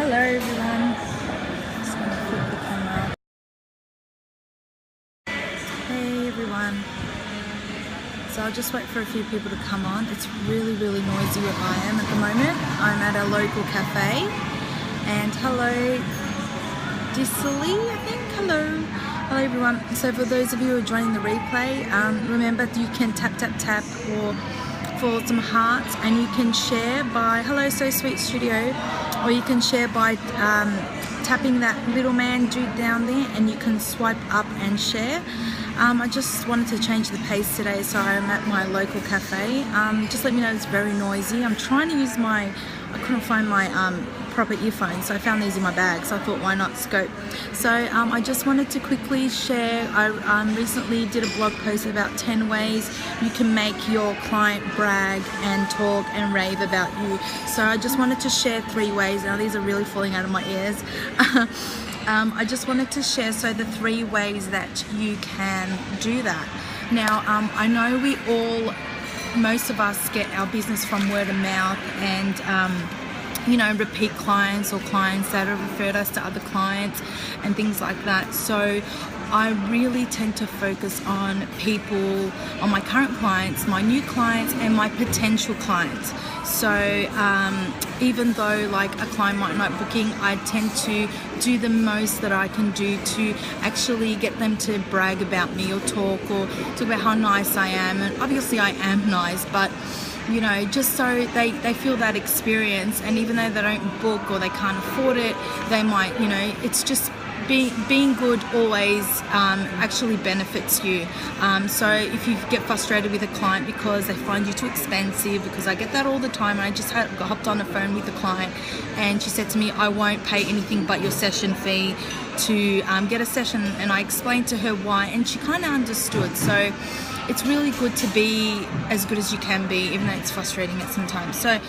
Hello everyone. Just gonna flip the camera. Hey everyone. So I'll just wait for a few people to come on. It's really noisy where I am at the moment. I'm at a local cafe. And hello Dicely, I think. Hello everyone. So for those of you who are joining the replay, remember you can tap or for some hearts, and you can share by Hello So Sweet Studio, or you can share by tapping that little man dude down there, and you can swipe up and share. I just wanted to change the pace today, so I'm at my local cafe. Just let me know it's very noisy. I'm trying to use I couldn't find my proper earphones, so I found these in my bag, so I thought why not scope. So I just wanted to quickly share, I recently did a blog post about 10 ways you can make your client brag and talk and rave about you. So I just wanted to share 3 ways. Now these are really falling out of my ears. I just wanted to share the 3 ways that you can do that. Now I know most of us get our business from word of mouth and repeat clients or clients that have referred us to other clients and things like that. So I really tend to focus on my current clients, my new clients, and my potential clients. So even though like a client might not booking, I tend to do the most that I can do to actually get them to brag about me or talk about how nice I am. And obviously I am nice, but just so they feel that experience, and even though they don't book or they can't afford it, they might, it's just being good always actually benefits you. So if you get frustrated with a client because they find you too expensive, because I get that all the time, and I just hopped on the phone with a client and she said to me, I won't pay anything but your session fee to get a session, and I explained to her why, and she kind of understood. So it's really good to be as good as you can be, even though it's frustrating at some times. So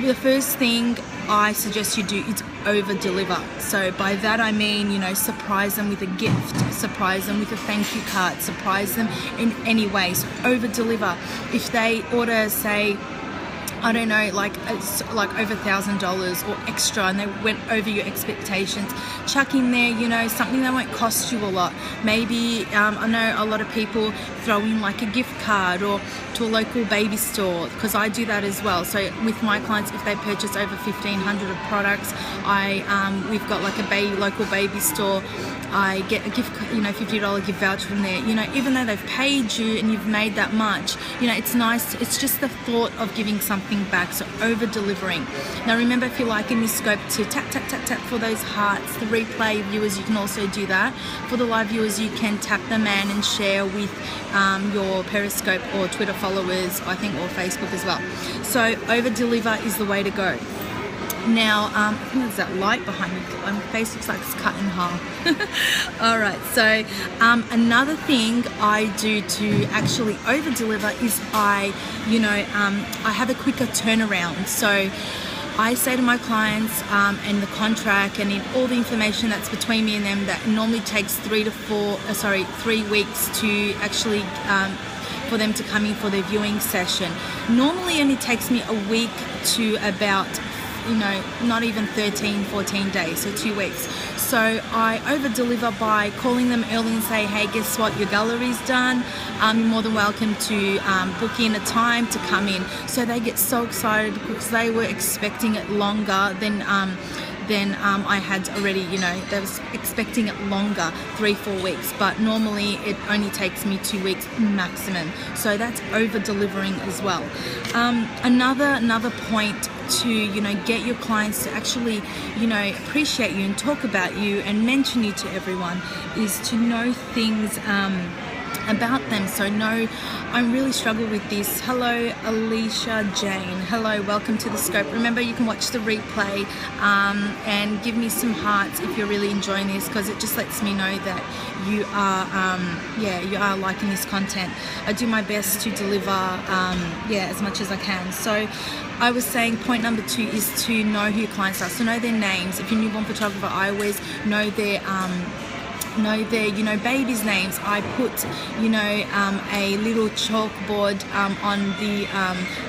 the first thing I suggest you do is over deliver. So by that I mean, surprise them with a gift, surprise them with a thank you card, surprise them in any way. So over deliver. If they order, say, I don't know, like over $1,000 or extra, and they went over your expectations, chuck in there, something that won't cost you a lot. Maybe, I know a lot of people throw in like a gift card or to a local baby store, because I do that as well. So with my clients, if they purchase over 1,500 of products, we've got like a local baby store. I get a gift, $50 gift voucher from there. Even though they've paid you and you've made that much, it's nice. It's just the thought of giving something back. So over delivering. Now remember, if you're liking this scope, to tap for those hearts. The replay viewers, you can also do that. For the live viewers, you can tap the man and share with your Periscope or Twitter followers, I think, or Facebook as well. So over deliver is the way to go. Now, I think there's that light behind me. My face looks like it's cut in half. All right, so another thing I do to actually over deliver is I have a quicker turnaround. So I say to my clients in the contract and in all the information that's between me and them, that it normally takes 3 weeks to actually for them to come in for their viewing session. Normally only takes me a week to about not even 13, 14 days, so 2 weeks. So I over deliver by calling them early and say, hey, guess what, your gallery's done. You're more than welcome to book in a time to come in. So they get so excited because they were expecting it longer than I had already, they was expecting it longer, 3-4 weeks, but normally it only takes me 2 weeks maximum. So that's over delivering as well. Another point to get your clients to actually appreciate you and talk about you and mention you to everyone is to know things about them. So I really struggle with this. Hello Alicia Jane, hello, welcome to the scope. Remember, you can watch the replay and give me some hearts if you're really enjoying this, because it just lets me know that you are liking this content. I do my best to deliver as much as I can. So I was saying point number 2 is to know who your clients are. So know their names. If you're a newborn photographer, I always know their babies' names. I put a little chalkboard on the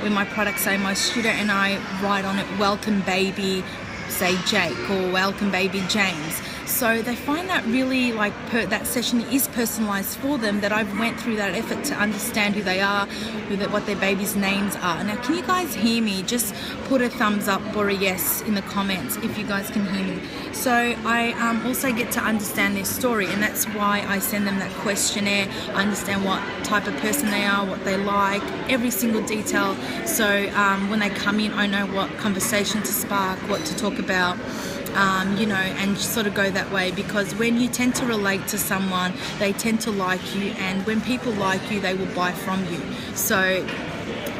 where my products say, my studio, and I write on it, welcome baby, say Jake or welcome baby James. So they find that really like that session is personalized for them, that I've went through that effort to understand who they are, what their baby's names are. Now, can you guys hear me? Just put a thumbs up or a yes in the comments if you guys can hear me. So I also get to understand their story, and that's why I send them that questionnaire. I understand what type of person they are, what they like, every single detail. So when they come in, I know what conversation to spark, what to talk about. You know, and sort of go that way, because when you tend to relate to someone, they tend to like you, and when people like you, they will buy from you. So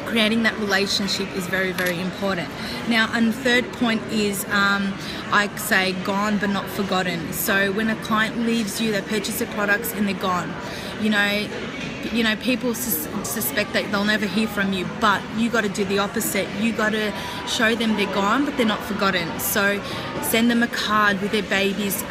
creating that relationship is very, very important. Now, and the third point is I say gone but not forgotten. So when a client leaves you, they purchase their products and they're gone. You know, people suspect that they'll never hear from you, but you got to do the opposite. You got to show them they're gone, but they're not forgotten. So send them a card with their baby's,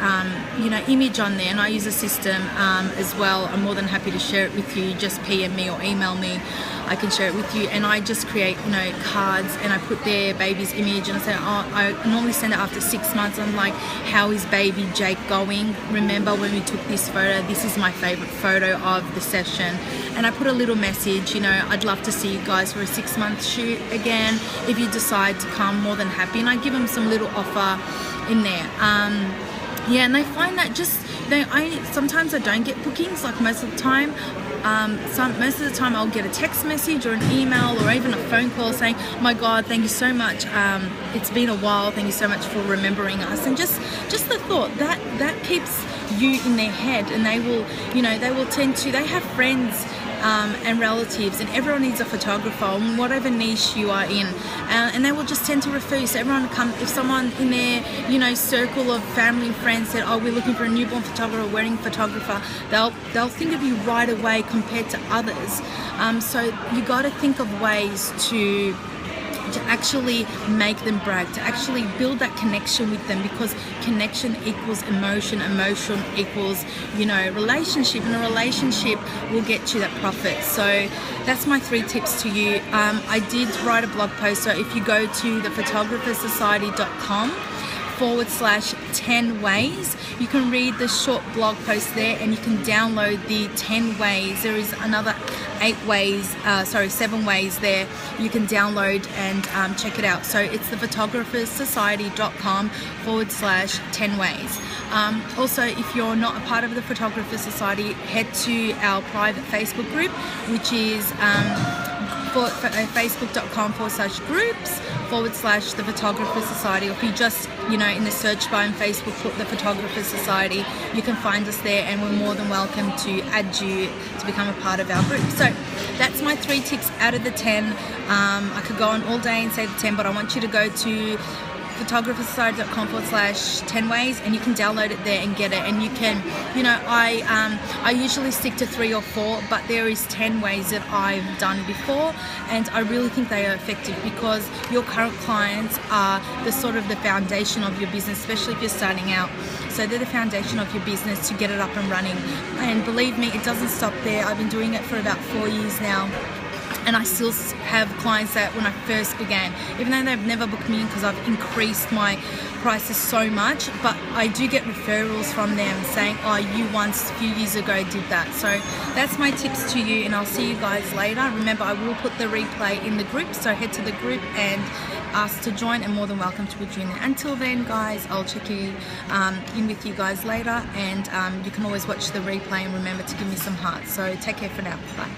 you know, image on there, and I use a system as well. I'm more than happy to share it with you. Just PM me or email me. I can share it with you, and I just create, you know, cards, and I put their baby's image, and I say, oh, I normally send it after 6 months. I'm like, how is baby Jake going? Remember when we took this photo? This is my favorite photo of the session. And I put a little message, you know, I'd love to see you guys for a 6-month shoot again. If you decide to come, more than happy. And I give them some little offer in there. Yeah, and they find that sometimes I don't get bookings, like most of the time. Most of the time I'll get a text message or an email or even a phone call saying, oh my God, thank you so much, it's been a while, thank you so much for remembering us. And just the thought that keeps you in their head, and they will, you know, they have friends and relatives, and everyone needs a photographer in whatever niche you are in, and they will just tend to refer you. So everyone if someone in their, you know, circle of family and friends said, oh, we're looking for a newborn photographer, a wedding photographer, they'll think of you right away compared to others. So you got to think of ways to actually make them brag, to actually build that connection with them, because connection equals emotion, emotion equals, you know, relationship, and a relationship will get you that profit. So that's my 3 tips to you. I did write a blog post, so if you go to thephotographersociety.com/10 ways, you can read the short blog post there, and you can download the 10 ways. There is another 7 ways there you can download and check it out. So it's thephotographersociety.com/10 ways. Also, if you're not a part of the Photographer Society, head to our private Facebook group, which is facebook.com/groups/the Photographer Society. Or if you just, you know, in the search bar in Facebook put the Photographer Society, you can find us there, and we're more than welcome to add you to become a part of our group. So that's my 3 tips out of the 10. I could go on all day and say the 10, but I want you to go to photographersociety.com/10 ways, and you can download it there and get it. And you can, you know, I usually stick to 3 or 4, but there is 10 ways that I've done before, and I really think they are effective, because your current clients are the foundation of your business, especially if you're starting out. So they're the foundation of your business to get it up and running. And believe me, it doesn't stop there. I've been doing it for about 4 years now, and I still have clients that when I first began, even though they've never booked me in because I've increased my prices so much, but I do get referrals from them saying, oh, you once a few years ago did that. So that's my tips to you, and I'll see you guys later. Remember, I will put the replay in the group, so head to the group and ask to join, and more than welcome to join there. Until then, guys, I'll check in with you guys later, and you can always watch the replay, and remember to give me some hearts. So take care for now. Bye.